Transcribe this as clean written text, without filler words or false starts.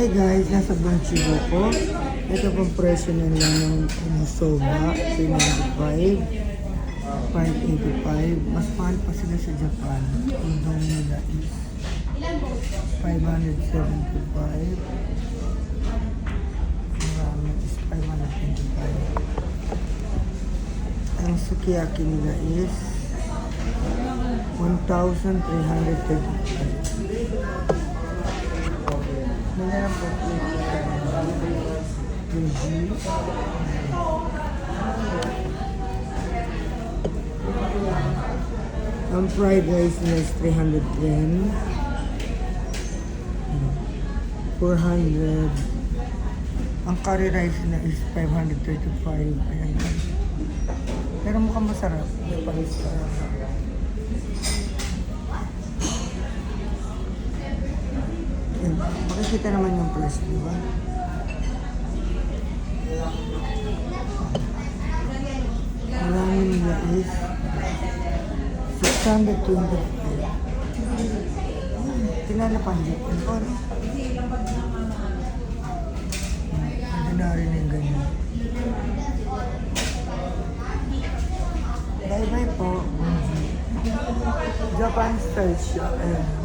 Hi guys, nasa Bunchigo ko. Ito pong presyo na lang ng soba, 395, 585. Mas mahal pa sila sa Japan. Ang daw nila is 575. Ang ramen is 525. Ang sukiyaki nila is 1,335. Meron po ang fried rice nila is 310. 400. Ang curry rice na is 535. Ayan. Pero mukhang masarap. Japanese sarap. Makikita naman yung price, di ba? Maraming nila is 625. Tinalapanjit. Ano? Hindi na rin yung ganyan. Bye-bye po. Japan style siya. Ayan.